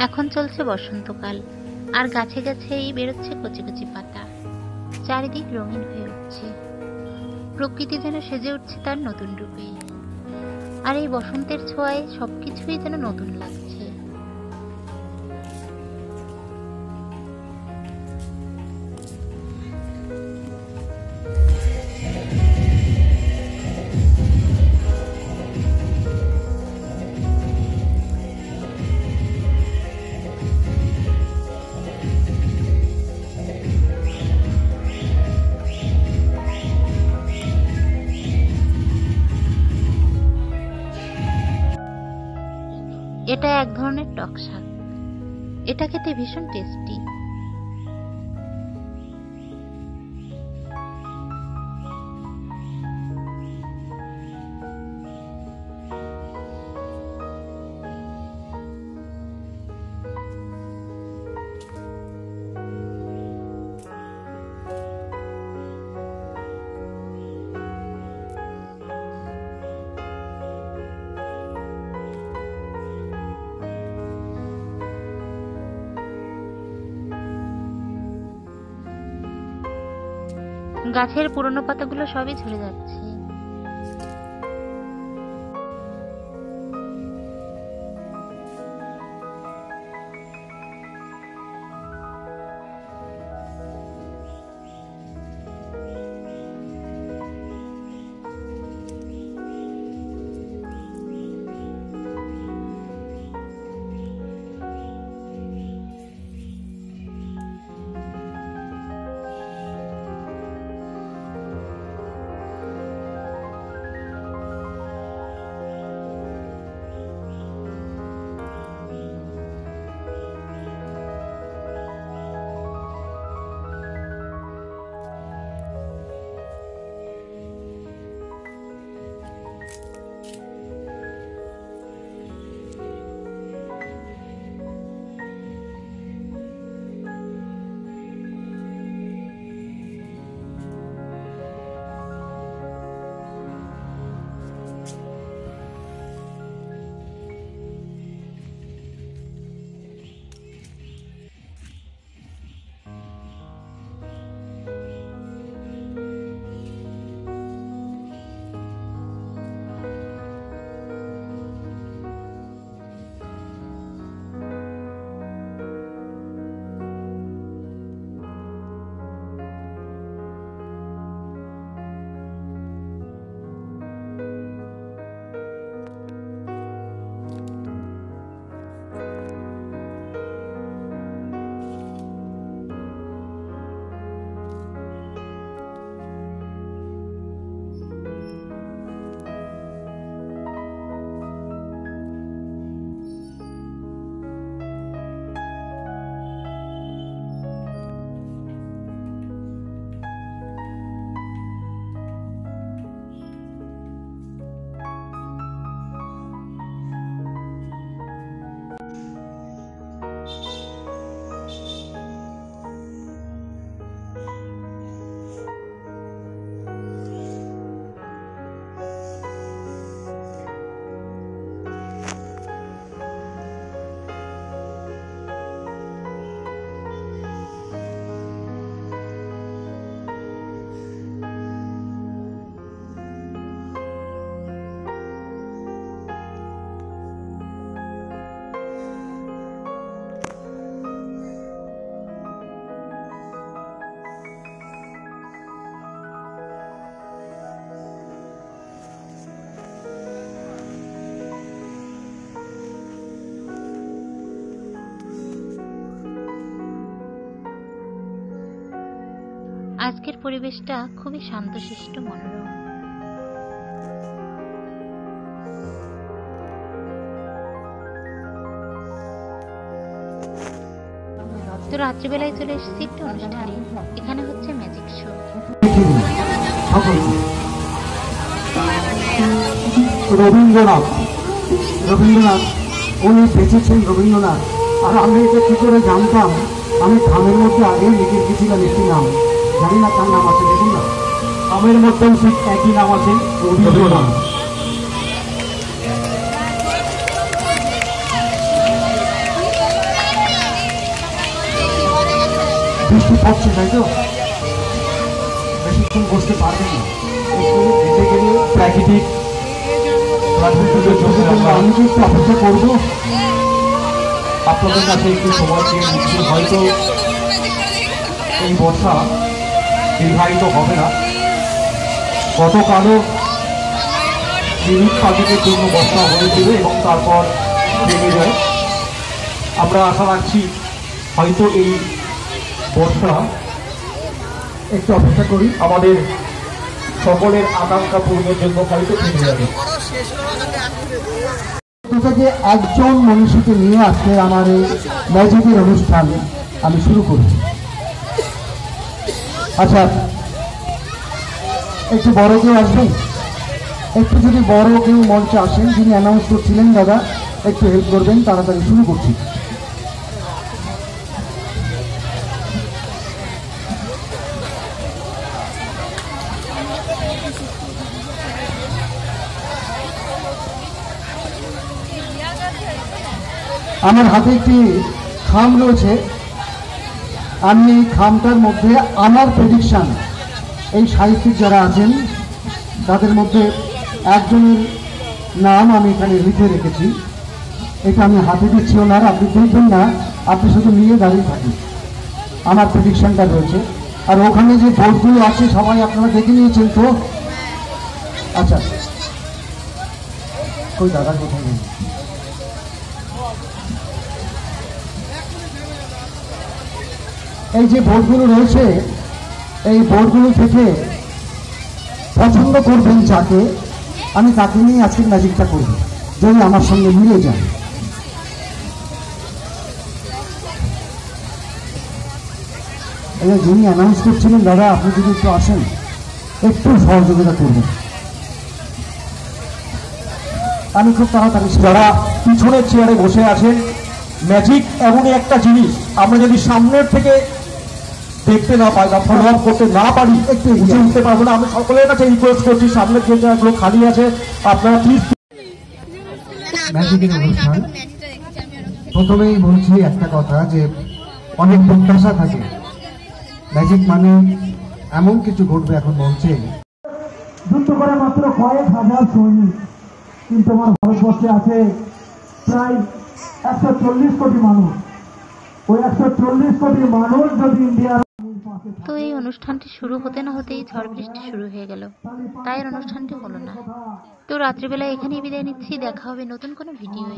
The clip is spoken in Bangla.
এখন চলছে বসন্তকাল, আর গাছে গাছেই বেরোচ্ছে কচি কচি পাতা। চারিদিক রঙিন হয়ে উঠছে, প্রকৃতি যেন সেজে উঠছে তার নতুন রূপে। আর এই বসন্তের ছোঁয়ায় সবকিছুই যেন নতুন লাগছে। এটা এক ধরনের টক শাক। এটা খেতে ভীষণ টেস্টি। গাছের পুরনো পাতাগুলো সবই ঝরে যাচ্ছে। আজকের পরিবেশটা খুবই শান্তশিষ্ট, মনোরম। তো রাত্রিবেলায় চলে এসেছি একটা অনুষ্ঠানে। এখানে হচ্ছে ম্যাজিক শো। রবীন্দ্রনাথ উনি বেঁচেছেন, রবীন্দ্রনাথ। আর আমি এটা কি করে জানতাম? আমি থামের মধ্যে আগে লিখে গেছিলাম একটি নাম, জানি না কার নাম আছে, দেখুন না থামের মধ্যেও ঠিক একই নাম আছে, রবীন্দ্রনাথ। বৃষ্টি পড়ছে, তাই তো বেশিক্ষণ বসতে পারবেন না, একটু হেঁটে গেলে প্রাকৃতিক প্রাকৃতিকের জন্য আমি কি একটু অপেক্ষা করবো আপনাদের কাছে একটু সময় দিয়ে নিচ্ছি। হয়তো এই বর্ষা দীর্ঘায়িত হবে না। গতকালও মিনিট পাখিদের জন্য বর্ষা হয়েছিল এবং তারপর থেমে যায়। আমরা আশা রাখছি হয়তো এই বর্ষা, একটু অপেক্ষা করি, আমাদের সকলের আকাঙ্ক্ষা পূরণের জন্য হয়তো থেমে যাবে। থেকে একজন মনীষীকে নিয়ে আজকে আমার এই ম্যাজিকের অনুষ্ঠান আমি শুরু করছি। আচ্ছা, একটু বড় কেউ আসবেন, একটু যদি বড় কেউ মঞ্চে আসেন, যিনি অ্যানাউন্স করছিলেন দাদা একটু হেল্প করবেন, তাড়াতাড়ি শুরু করছি। আমার হাতে একটি খাম রয়েছে, আমি এই খামটার মধ্যে আমার প্রেডিকশন, এই সাহিত্যিক যারা আছেন তাদের মধ্যে একজনের নাম আমি এখানে লিখে রেখেছি। এটা আমি হাতে দিচ্ছি ওনার, আপনি দেখবেন না, আপনি শুধু নিয়ে দাঁড়িয়ে থাকুন। আমার প্রেডিকশনটা রয়েছে, আর ওখানে যে বোর্ডগুলো আছে সবাই আপনারা দেখে নিয়েছেন তো? আচ্ছা, ওই দাদা কোথায় গেল? এই যে বোর্ডগুলো রয়েছে, এই বোর্ডগুলো থেকে পছন্দ করবেন যাকে, আমি তাকে নিয়ে আজকের ম্যাজিকটা করব, যদি আমার সঙ্গে মিলে যায়। যিনি অ্যানাউন্স করছিলেন দাদা, আপনি যদি একটু আসেন, একটু সহযোগিতা করবেন। আমি খুব তাড়াতাড়ি, যারা পিছনের চেয়ারে বসে আছেন, ম্যাজিক এমনই একটা জিনিস, আমরা যদি সামনের থেকে দেখতে না পাই বা ফলো আপ করতে না পারি, একটু বুঝে উঠতে পারবো না। আমি সকলের কাছে রিকোয়েস্ট করছি, সামনের যে জায়গাগুলো খালি আছে আপনারা প্লিজ। ম্যাজিকের অনুষ্ঠান প্রথমেই বলছি একটা কথা, যে অনেক প্রত্যাশা থাকে, ম্যাজিক মানে এমন কিছু ঘটবে এখন মঞ্চে। যুদ্ধ করে মাত্র কয়েক হাজার সৈনিক, কিন্তু আমার ভারতবর্ষে আছে প্রায় 140 কোটি মানুষ। ওই 140 কোটি মানুষ যদি ইন্ডিয়ার, তো এই অনুষ্ঠানটি শুরু হতে না হতেই ঝড় বৃষ্টি শুরু হয়ে গেল, তাই এর অনুষ্ঠানটি হলো না। তো রাত্রিবেলা এখানেই বিদায় নিচ্ছি, দেখা হবে নতুন কোনো ভিডিওয়ে।